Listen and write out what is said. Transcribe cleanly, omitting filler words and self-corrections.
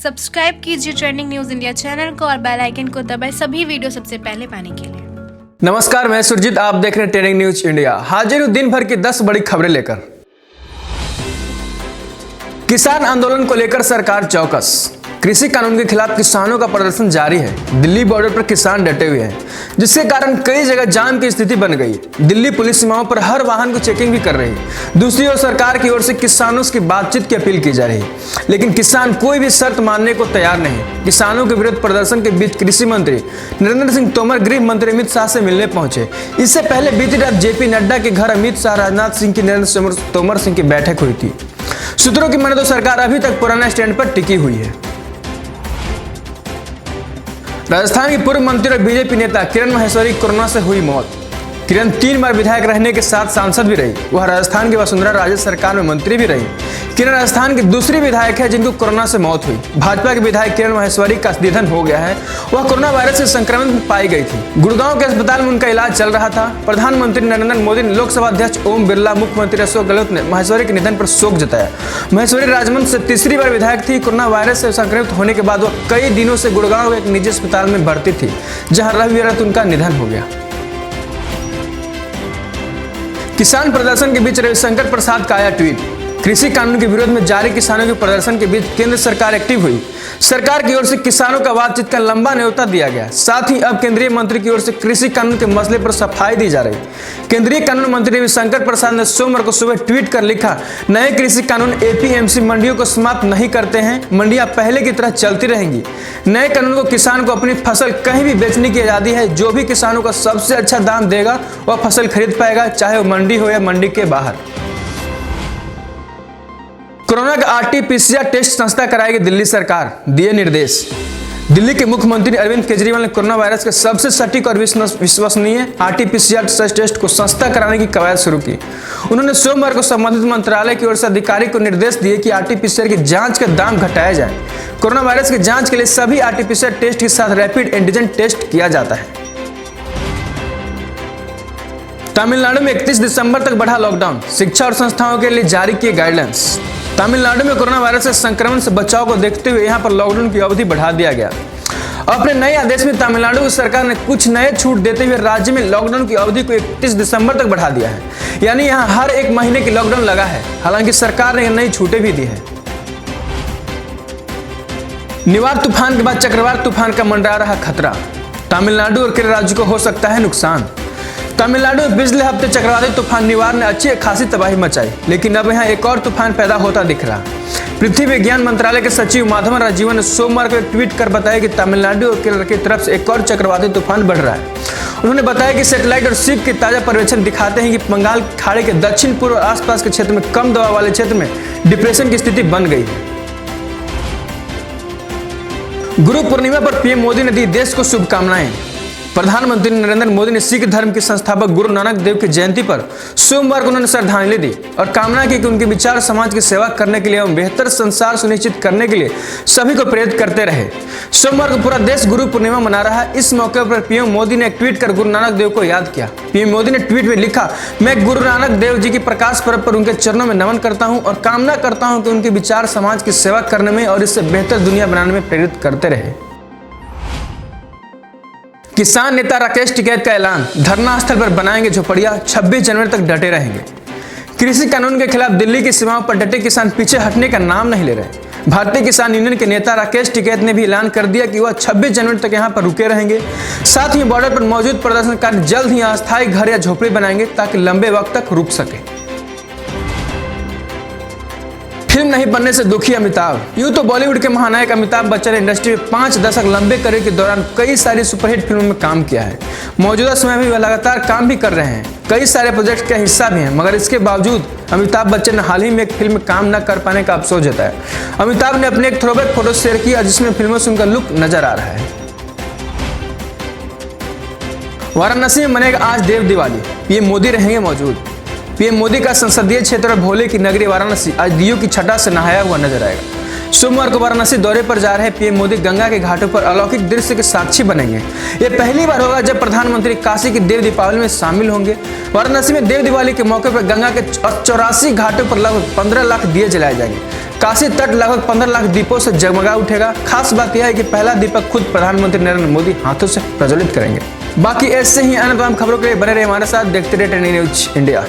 Subscribe कीजिए trending news India channel को और बेल आइकन को दबाएं सभी वीडियो सबसे पहले पाने के लिए। नमस्कार, मैं सुरजीत, आप देख रहे हैं ट्रेंडिंग न्यूज इंडिया। हाजिर हूं दिन भर की 10 बड़ी खबरें लेकर। किसान आंदोलन को लेकर सरकार चौकस। कृषि कानून के खिलाफ किसानों का प्रदर्शन जारी है। दिल्ली बॉर्डर पर किसान डटे हुए हैं, जिसके कारण कई जगह जाम की स्थिति बन गई। दिल्ली पुलिस सीमाओं पर हर वाहन को चेकिंग भी कर रही है। दूसरी ओर सरकार की ओर से किसानों की बातचीत की अपील की जा रही है, लेकिन किसान कोई भी शर्त मानने को तैयार नहीं। किसानों के विरुद्ध प्रदर्शन के बीच कृषि मंत्री नरेंद्र सिंह तोमर गृह मंत्री अमित शाह से मिलने पहुंचे। इससे पहले बीती रात जेपी नड्डा के घर अमित शाह, राजनाथ सिंह की नरेंद्र तोमर सिंह की बैठक हुई थी। सूत्रों की माने तो सरकार अभी तक पुराने स्टैंड पर टिकी हुई है। राजस्थान की पूर्व मंत्री और बीजेपी नेता किरण माहेश्वरी कोरोना से हुई मौत। किरण 3 बार विधायक रहने के साथ सांसद भी रही। वह राजस्थान की वसुंधरा राजे सरकार में मंत्री भी रही। किरण राजस्थान की दूसरी विधायक है जिनको कोरोना से मौत हुई। भाजपा के विधायक किरण माहेश्वरी का निधन हो गया है। वह कोरोना वायरस से संक्रमित पाई गई थी। गुड़गांव के अस्पताल में उनका इलाज चल रहा था। प्रधानमंत्री नरेंद्र मोदी ने लोकसभा अध्यक्ष ओम बिरला, मुख्यमंत्री अशोक गहलोत ने माहेश्वरी के निधन पर शोक जताया। माहेश्वरी राजमंच से तीसरी बार विधायक थी। कोरोना वायरस से संक्रमित होने के बाद वह कई दिनों से गुड़गांव के एक निजी अस्पताल में भर्ती थी, जहां रविवार रात उनका निधन हो गया। किसान प्रदर्शन के बीच रविशंकर प्रसाद का आया ट्वीट। कृषि कानून के विरोध में जारी किसानों के प्रदर्शन के बीच केंद्र सरकार एक्टिव हुई। सरकार की ओर से किसानों का बातचीत का लंबा न्योता दिया गया। साथ ही अब केंद्रीय मंत्री की ओर से कृषि कानून के मसले पर सफाई दी जा रही। केंद्रीय कानून मंत्री रविशंकर प्रसाद ने सोमवार को सुबह ट्वीट कर लिखा, नए कृषि कानून एपीएमसी मंडियों को समाप्त नहीं करते हैं। मंडियां पहले की तरह चलती रहेंगी। नए कानून को किसान को अपनी फसल कहीं भी बेचने की आजादी है। जो भी किसानों को सबसे अच्छा दाम देगा वह फसल खरीद पाएगा, चाहे वो मंडी हो या मंडी के बाहर। कोरोना का आरटी-पीसीआर टेस्ट सस्ता कराएगी दिल्ली सरकार, दिए निर्देश। दिल्ली के मुख्यमंत्री अरविंद केजरीवाल ने कोरोना वायरस के सबसे सटीक और विश्वसनीय आरटी-पीसीआर टेस्ट को सस्ता कराने की कवायद शुरू की। उन्होंने सोमवार को संबंधित मंत्रालय की ओर से अधिकारी को निर्देश दिए कि आरटी-पीसीआर की जांच का दाम घटाया जाए। कोरोना वायरस की जांच के लिए सभी आरटी-पीसीआर टेस्ट के साथ रैपिड एंटीजन टेस्ट किया जाता है। तमिलनाडु में 31 दिसंबर तक बढ़ा लॉकडाउन, शिक्षा और संस्थाओं के लिए जारी किए गाइडलाइंस। तमिलनाडु में कोरोना वायरस से संक्रमण से बचाव को देखते हुए यहां पर लॉकडाउन की अवधि बढ़ा दिया गया। अपने नए आदेश में तमिलनाडु की सरकार ने कुछ नए छूट देते हुए राज्य में लॉकडाउन की अवधि को 31 दिसंबर तक बढ़ा दिया है। यानी यहां हर 1 महीने की लॉकडाउन लगा है। हालांकि सरकार ने नई छूटें भी दी है। निवार तूफान के बाद चक्रवात तूफान का मंडरा रहा खतरा। तमिलनाडु और केरल राज्य को हो सकता है नुकसान। तमिलनाडु में पिछले हफ्ते चक्रवाती तूफान निवार ने अच्छी खासी तबाही मचाई, लेकिन अब यहाँ एक और तूफान पैदा होता दिख रहा। पृथ्वी विज्ञान मंत्रालय के सचिव माधवन राजीवन ने सोमवार को एक ट्वीट कर बताया कि तमिलनाडु और केरल की तरफ से एक और चक्रवाती तूफान बढ़ रहा है। उन्होंने बताया कि सैटेलाइट और शिप के ताजा पर्यवेक्षण दिखाते हैं कि बंगाल खाड़ी के दक्षिण पूर्व और आसपास के क्षेत्र में कम दबाव वाले क्षेत्र में डिप्रेशन की स्थिति बन गई है। गुरु पूर्णिमा पर पीएम मोदी ने दी देश को शुभकामनाएं। प्रधानमंत्री नरेंद्र मोदी ने सिख धर्म के संस्थापक गुरु नानक देव की जयंती पर सोमवार को उन्होंने श्रद्धांजलि दी और कामना की कि उनके विचार समाज की सेवा करने के लिए एवं बेहतर संसार सुनिश्चित करने के लिए सभी को प्रेरित करते रहे। सोमवार को पूरा देश गुरु पूर्णिमा मना रहा है। इस मौके पर पीएम मोदी ने एक ट्वीट कर गुरु नानक देव को याद किया। पीएम मोदी ने ट्वीट में लिखा, मैं गुरु नानक देव जी की प्रकाश पर्व पर उनके चरणों में नमन करता हूँ और कामना करता हूँ कि उनके विचार समाज की सेवा करने में और इससे बेहतर दुनिया बनाने में प्रेरित करते रहे। किसान नेता राकेश टिकैत का ऐलान, धरना स्थल पर बनाएंगे झोपड़ियां, 26 जनवरी तक डटे रहेंगे। कृषि कानून के खिलाफ दिल्ली की सीमाओं पर डटे किसान पीछे हटने का नाम नहीं ले रहे। भारतीय किसान यूनियन के नेता राकेश टिकैत ने भी ऐलान कर दिया कि वह 26 जनवरी तक यहां पर रुके रहेंगे। साथ ही बॉर्डर पर मौजूद प्रदर्शनकारी जल्द ही अस्थायी घर या झोपड़ी बनाएंगे ताकि लंबे वक्त तक रुक सके। फिल्म नहीं बनने से दुखी अमिताभ। यूं तो बॉलीवुड के महानायक अमिताभ बच्चन ने इंडस्ट्री में 5 दशक लंबे करियर के दौरान कई सारी सुपरहिट फिल्मों में काम किया है। मौजूदा समय में वह लगातार काम भी कर रहे हैं, कई सारे प्रोजेक्ट का हिस्सा भी हैं, मगर इसके बावजूद अमिताभ बच्चन ने हाल ही में एक फिल्म में काम न कर पाने का अफसोस जताया। अमिताभ ने अपने एक थ्रोबैक फोटो शेयर किया जिसमें फिल्मों से उनका लुक नजर आ रहा है। वाराणसी में मनेगा आज देव दिवाली, पीएम मोदी रहेंगे मौजूद। पीएम मोदी का संसदीय क्षेत्र और भोले की नगरी वाराणसी आज दियों की छटा से नहाया हुआ नजर आएगा। सोमवार को वाराणसी दौरे पर जा रहे पीएम मोदी गंगा के घाटों पर अलौकिक दृश्य के साक्षी बनेंगे। ये पहली बार होगा जब प्रधानमंत्री काशी की देव दीपावली में शामिल होंगे। वाराणसी में देव दिवाली के मौके पर गंगा के 84 घाटों पर लगभग 15 लाख दिए जलाए जाएंगे। काशी तट लगभग 15 लाख दीपों से जगमगा उठेगा। खास बात यह है कि पहला दीपक खुद प्रधानमंत्री नरेंद्र मोदी हाथों से प्रज्वलित करेंगे। बाकी ऐसे ही अन्य तमाम खबरों के लिए बने रहे हमारे साथ, देखते रहे ट्रेंडिंग न्यूज इंडिया।